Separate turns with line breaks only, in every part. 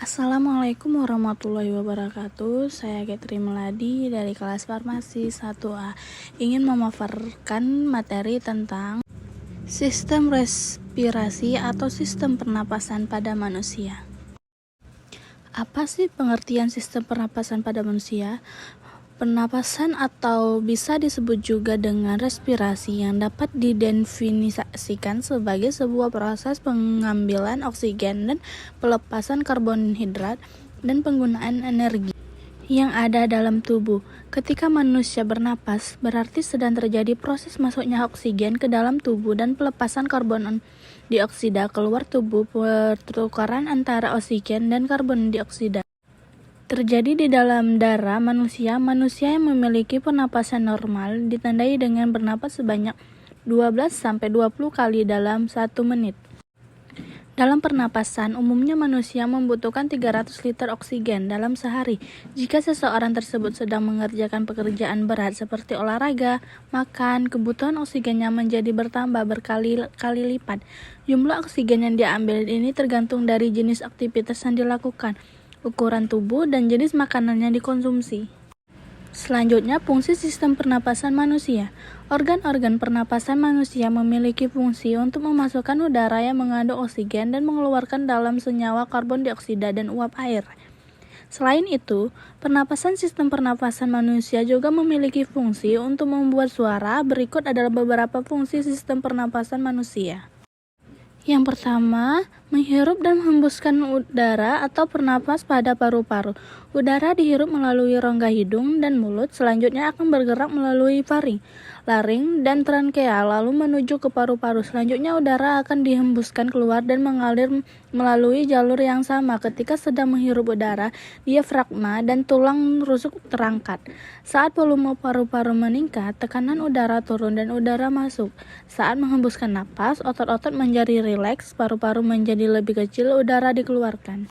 Assalamualaikum warahmatullahi wabarakatuh. Saya Getri Meladi dari kelas Farmasi 1A. Ingin memaparkan materi tentang sistem respirasi atau sistem pernapasan pada manusia. Apa sih pengertian sistem pernapasan pada manusia? Pernapasan atau bisa disebut juga dengan respirasi yang dapat didefinisikan sebagai sebuah proses pengambilan oksigen dan pelepasan karbohidrat dan penggunaan energi yang ada dalam tubuh. Ketika manusia bernapas, berarti sedang terjadi proses masuknya oksigen ke dalam tubuh dan pelepasan karbon dioksida keluar tubuh. Pertukaran antara oksigen dan karbon dioksida terjadi di dalam darah manusia. Manusia yang memiliki pernapasan normal ditandai dengan bernapas sebanyak 12-20 kali dalam 1 menit. Dalam pernapasan, umumnya manusia membutuhkan 300 liter oksigen dalam sehari. Jika seseorang tersebut sedang mengerjakan pekerjaan berat seperti olahraga, makan, kebutuhan oksigennya menjadi bertambah berkali-kali lipat. Jumlah oksigen yang diambil ini tergantung dari jenis aktivitas yang dilakukan, ukuran tubuh, dan jenis makanan yang dikonsumsi. Selanjutnya, fungsi sistem pernapasan manusia. Organ-organ pernapasan manusia memiliki fungsi untuk memasukkan udara yang mengandung oksigen dan mengeluarkan dalam senyawa karbon dioksida dan uap air. Selain itu, pernapasan sistem pernapasan manusia juga memiliki fungsi untuk membuat suara. Berikut adalah beberapa fungsi sistem pernapasan manusia. Yang pertama, menghirup dan menghembuskan udara atau bernapas pada paru-paru. Udara dihirup melalui rongga hidung dan mulut, selanjutnya akan bergerak melalui faring, laring, dan trankea, lalu menuju ke paru-paru. Selanjutnya udara akan dihembuskan keluar dan mengalir melalui jalur yang sama. Ketika sedang menghirup udara, diafragma dan tulang rusuk terangkat. Saat volume paru-paru meningkat, tekanan udara turun dan udara masuk. Saat menghembuskan napas, otot-otot menjadi rileks, paru-paru menjadi lebih kecil, udara dikeluarkan.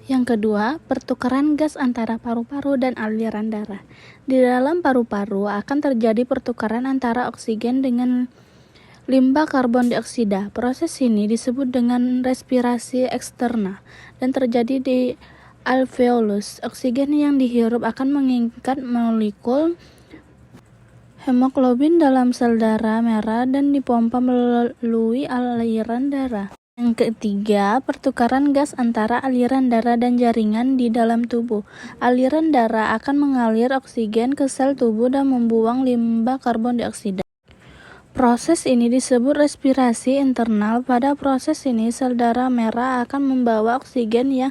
Yang kedua, pertukaran gas antara paru-paru dan aliran darah. Di dalam paru-paru akan terjadi pertukaran antara oksigen dengan limbah karbon dioksida. Proses ini disebut dengan respirasi eksterna dan terjadi di alveolus. Oksigen yang dihirup akan mengikat molekul hemoglobin dalam sel darah merah dan dipompa melalui aliran darah. Yang ketiga, pertukaran gas antara aliran darah dan jaringan di dalam tubuh. Aliran darah akan mengalir oksigen ke sel tubuh dan membuang limbah karbon dioksida. Proses ini disebut respirasi internal. Pada proses ini, sel darah merah akan membawa oksigen yang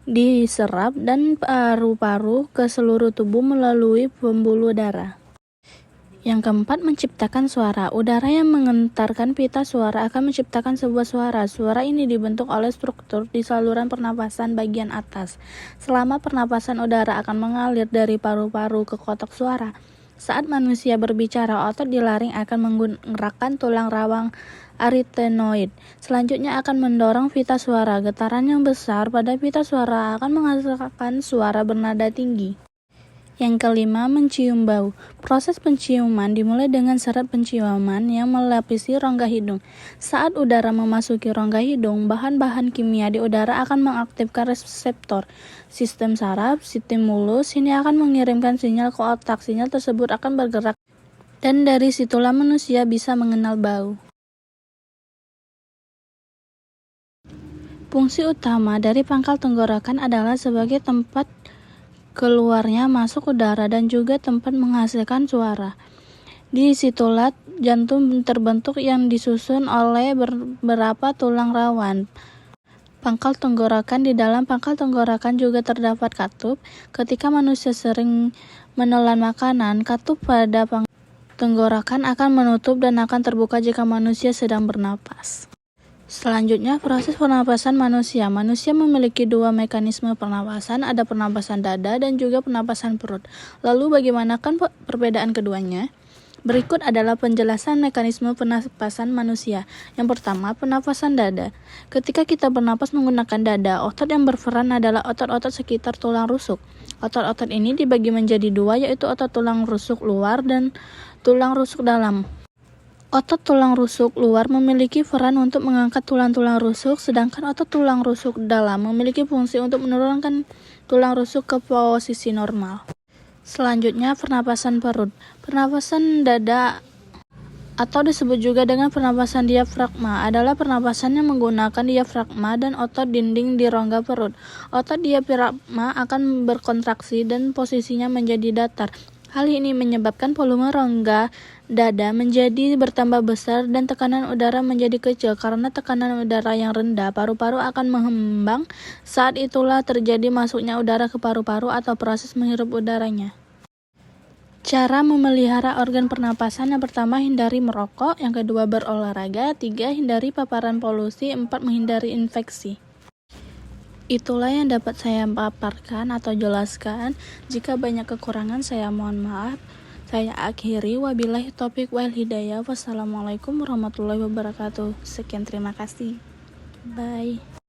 diserap dan paru-paru ke seluruh tubuh melalui pembuluh darah. Yang keempat, menciptakan suara. Udara yang mengentarkan pita suara akan menciptakan sebuah suara. Suara ini dibentuk oleh struktur di saluran pernapasan bagian atas. Selama pernapasan, udara akan mengalir dari paru-paru ke kotak suara. Saat manusia berbicara, otot di laring akan menggerakkan tulang rawan arytenoid. Selanjutnya akan mendorong pita suara. Getaran yang besar pada pita suara akan menghasilkan suara bernada tinggi. Yang kelima, mencium bau. Proses penciuman dimulai dengan serat penciuman yang melapisi rongga hidung. Saat udara memasuki rongga hidung, bahan-bahan kimia di udara akan mengaktifkan reseptor sistem saraf, stimulus. Ini akan mengirimkan sinyal ke otak. Sinyal tersebut akan bergerak dan dari situlah manusia bisa mengenal bau. Fungsi utama dari pangkal tenggorokan adalah sebagai tempat keluarnya masuk udara dan juga tempat menghasilkan suara. Di situlah jantung terbentuk yang disusun oleh beberapa tulang rawan. Pangkal tenggorokan. Di dalam pangkal tenggorokan juga terdapat katup. Ketika manusia sering menelan makanan, katup pada pangkal tenggorokan akan menutup dan akan terbuka jika manusia sedang bernapas. Selanjutnya, proses pernapasan manusia. Manusia memiliki dua mekanisme pernapasan, ada pernapasan dada dan juga pernapasan perut. Lalu bagaimanakah perbedaan keduanya? Berikut adalah penjelasan mekanisme pernapasan manusia. Yang pertama, pernapasan dada. Ketika kita bernapas menggunakan dada, otot yang berperan adalah otot-otot sekitar tulang rusuk. Otot-otot ini dibagi menjadi dua, yaitu otot tulang rusuk luar dan tulang rusuk dalam. Otot tulang rusuk luar memiliki peran untuk mengangkat tulang-tulang rusuk, sedangkan otot tulang rusuk dalam memiliki fungsi untuk menurunkan tulang rusuk ke posisi normal. Selanjutnya, pernapasan perut. Pernapasan dada atau disebut juga dengan pernapasan diafragma adalah pernapasan yang menggunakan diafragma dan otot dinding di rongga perut. Otot diafragma akan berkontraksi dan posisinya menjadi datar. Hal ini menyebabkan volume rongga dada menjadi bertambah besar dan tekanan udara menjadi kecil. Karena tekanan udara yang rendah, paru-paru akan mengembang. Saat itulah terjadi masuknya udara ke paru-paru atau proses menghirup udaranya. Cara memelihara organ pernapasan: yang pertama, hindari merokok, yang kedua, berolahraga, 3, hindari paparan polusi, 4, menghindari infeksi. Itulah yang dapat saya paparkan atau jelaskan. Jika banyak kekurangan, saya mohon maaf. Saya akhiri, wabillahi taufiq wal hidayah. Wassalamualaikum warahmatullahi wabarakatuh. Sekian, terima kasih. Bye.